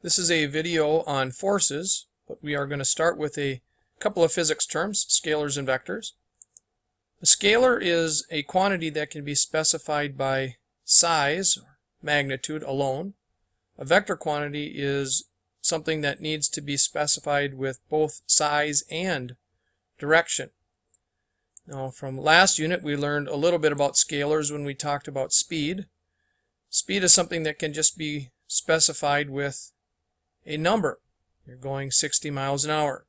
This is a video on forces, but we are going to start with a couple of physics terms, scalars and vectors. A scalar is a quantity that can be specified by size, or magnitude alone. A vector quantity is something that needs to be specified with both size and direction. Now, from last unit we learned a little bit about scalars when we talked about speed. Speed is something that can just be specified with a number. You're going 60 miles an hour.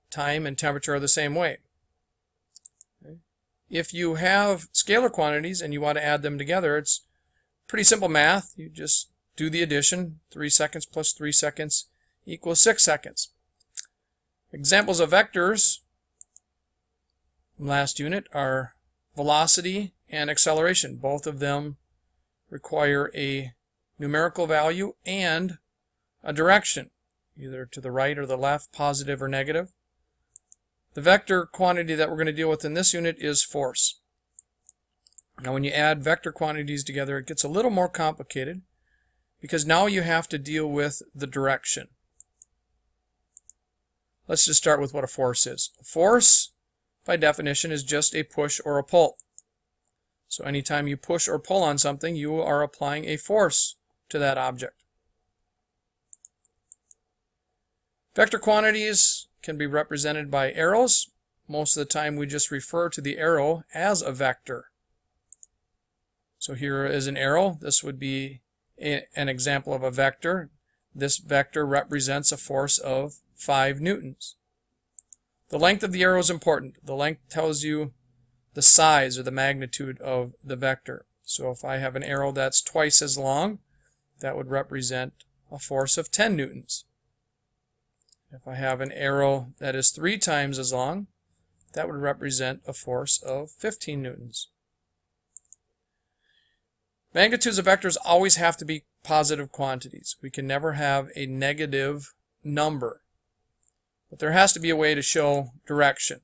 Time and temperature are the same way. Okay. If you have scalar quantities and you want to add them together, it's pretty simple math. You just do the addition. 3 seconds plus 3 seconds equals 6 seconds. Examples of vectors from last unit are velocity and acceleration. Both of them require a numerical value and a direction, either to the right or the left, positive or negative. The vector quantity that we're going to deal with in this unit is force. Now when you add vector quantities together, it gets a little more complicated because now you have to deal with the direction. Let's just start with what a force is. A force, by definition, is just a push or a pull. So anytime you push or pull on something, you are applying a force to that object. Vector quantities can be represented by arrows. Most of the time we just refer to the arrow as a vector. So here is an arrow. This would be an example of a vector. This vector represents a force of 5 newtons. The length of the arrow is important. The length tells you the size or the magnitude of the vector. So if I have an arrow that's twice as long, that would represent a force of 10 newtons. If I have an arrow that is 3 times as long, that would represent a force of 15 newtons. Magnitudes of vectors always have to be positive quantities. We can never have a negative number. But there has to be a way to show direction.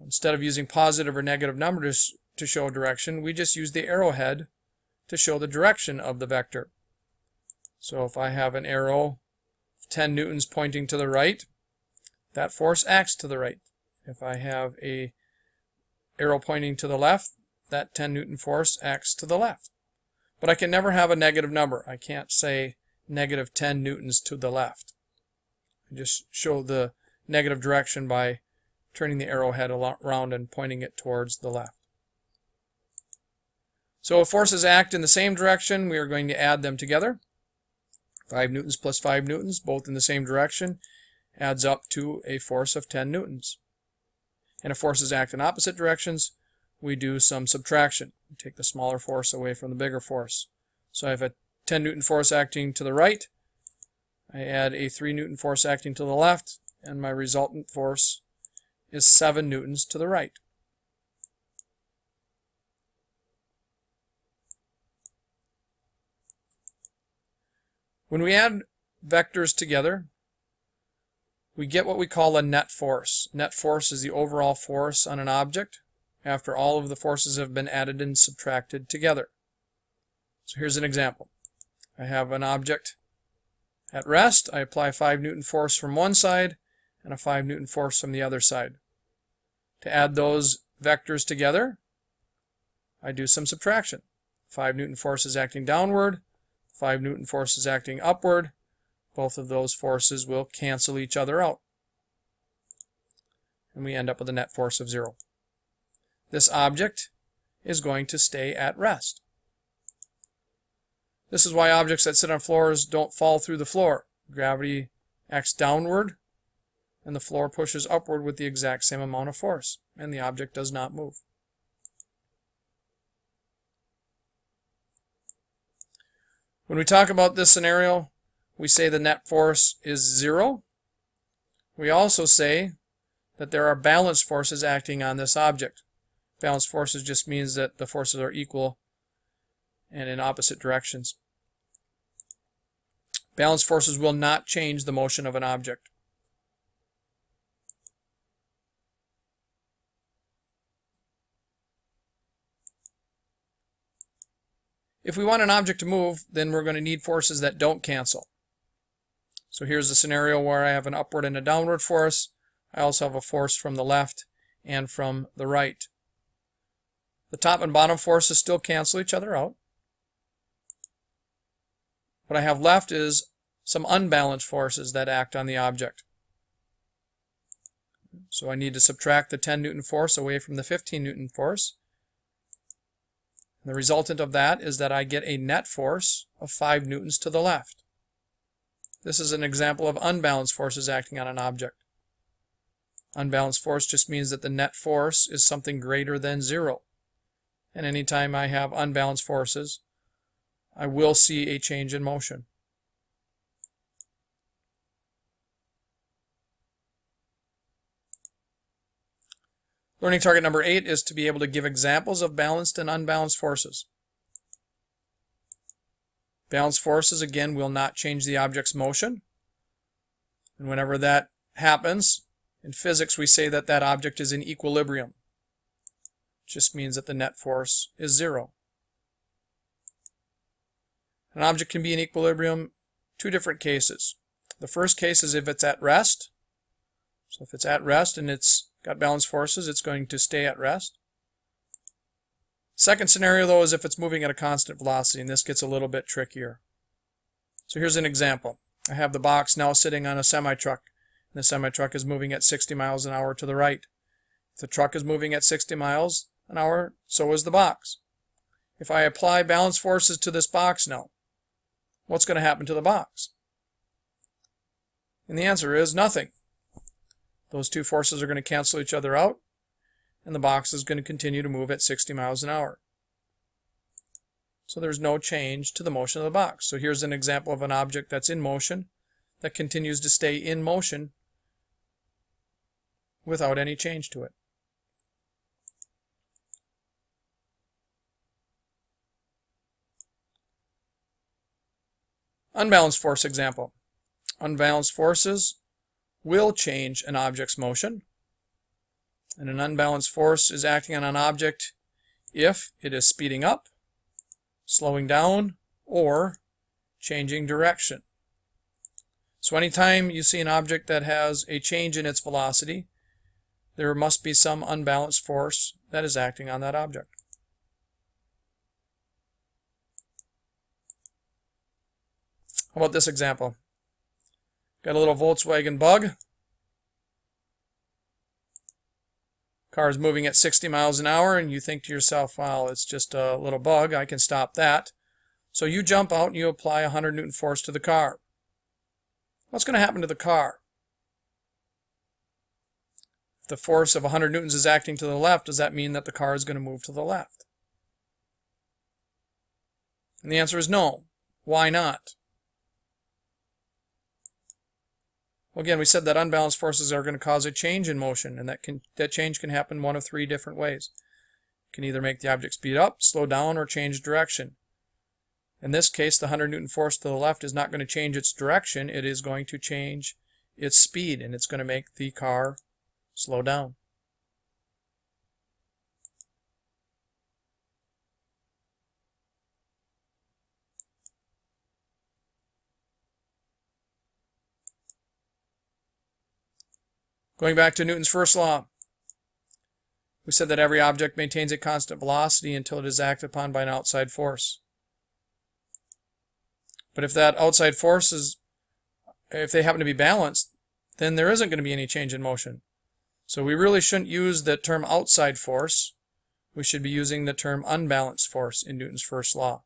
Instead of using positive or negative numbers to show direction, we just use the arrowhead to show the direction of the vector. So if I have an arrow of 10 newtons pointing to the right, that force acts to the right. If I have an arrow pointing to the left, that 10 newton force acts to the left. But I can never have a negative number. I can't say negative 10 newtons to the left. I just show the negative direction by turning the arrowhead around and pointing it towards the left. So if forces act in the same direction, we are going to add them together. 5 newtons plus 5 newtons, both in the same direction, adds up to a force of 10 newtons. And if forces act in opposite directions, we do some subtraction. We take the smaller force away from the bigger force. So I have a 10 newton force acting to the right. I add a 3 newton force acting to the left, and my resultant force is 7 newtons to the right. When we add vectors together, we get what we call a net force. Net force is the overall force on an object after all of the forces have been added and subtracted together. So here's an example. I have an object at rest. I apply 5 newton force from one side and a 5 newton force from the other side. To add those vectors together, I do some subtraction. 5 newton force is acting downward, 5 newton force is acting upward. Both of those forces will cancel each other out. And we end up with a net force of 0. This object is going to stay at rest. This is why objects that sit on floors don't fall through the floor. Gravity acts downward, and the floor pushes upward with the exact same amount of force, and the object does not move. When we talk about this scenario, we say the net force is 0. We also say that there are balanced forces acting on this object. Balanced forces just means that the forces are equal and in opposite directions. Balanced forces will not change the motion of an object. If we want an object to move, then we're going to need forces that don't cancel. So here's a scenario where I have an upward and a downward force. I also have a force from the left and from the right. The top and bottom forces still cancel each other out. What I have left is some unbalanced forces that act on the object. So I need to subtract the 10 Newton force away from the 15 Newton force. And the resultant of that is that I get a net force of 5 newtons to the left. This is an example of unbalanced forces acting on an object. Unbalanced force just means that the net force is something greater than 0. And anytime I have unbalanced forces, I will see a change in motion. Learning target number 8 is to be able to give examples of balanced and unbalanced forces. Balanced forces, again, will not change the object's motion. And whenever that happens, in physics we say that that object is in equilibrium. It just means that the net force is 0. An object can be in equilibrium two different cases. The first case is if it's at rest. So if it's at rest and it's got balanced forces, it's going to stay at rest. Second scenario, though, is if it's moving at a constant velocity, and this gets a little bit trickier. So here's an example. I have the box now sitting on a semi-truck, and the semi-truck is moving at 60 miles an hour to the right. If the truck is moving at 60 miles an hour, so is the box. If I apply balanced forces to this box now, what's going to happen to the box? And the answer is nothing. Those two forces are going to cancel each other out, and the box is going to continue to move at 60 miles an hour. So there's no change to the motion of the box. So here's an example of an object that's in motion that continues to stay in motion without any change to it. Unbalanced force example. Unbalanced forces will change an object's motion. And an unbalanced force is acting on an object if it is speeding up, slowing down, or changing direction. So anytime you see an object that has a change in its velocity, there must be some unbalanced force that is acting on that object. How about this example? Got a little Volkswagen Bug. Car is moving at 60 miles an hour, and you think to yourself, well, it's just a little bug, I can stop that. So you jump out and you apply a 100 Newton force to the car. What's going to happen to the car? If the force of 100 newtons is acting to the left, does that mean that the car is going to move to the left? And the answer is no. Why not? Well, again, we said that unbalanced forces are going to cause a change in motion, and that change can happen one of 3 different ways. It can either make the object speed up, slow down, or change direction. In this case, the 100 Newton force to the left is not going to change its direction. It is going to change its speed, and it's going to make the car slow down. Going back to Newton's first law, we said that every object maintains a constant velocity until it is acted upon by an outside force. But if that outside force if they happen to be balanced, then there isn't going to be any change in motion. So we really shouldn't use the term outside force. We should be using the term unbalanced force in Newton's first law.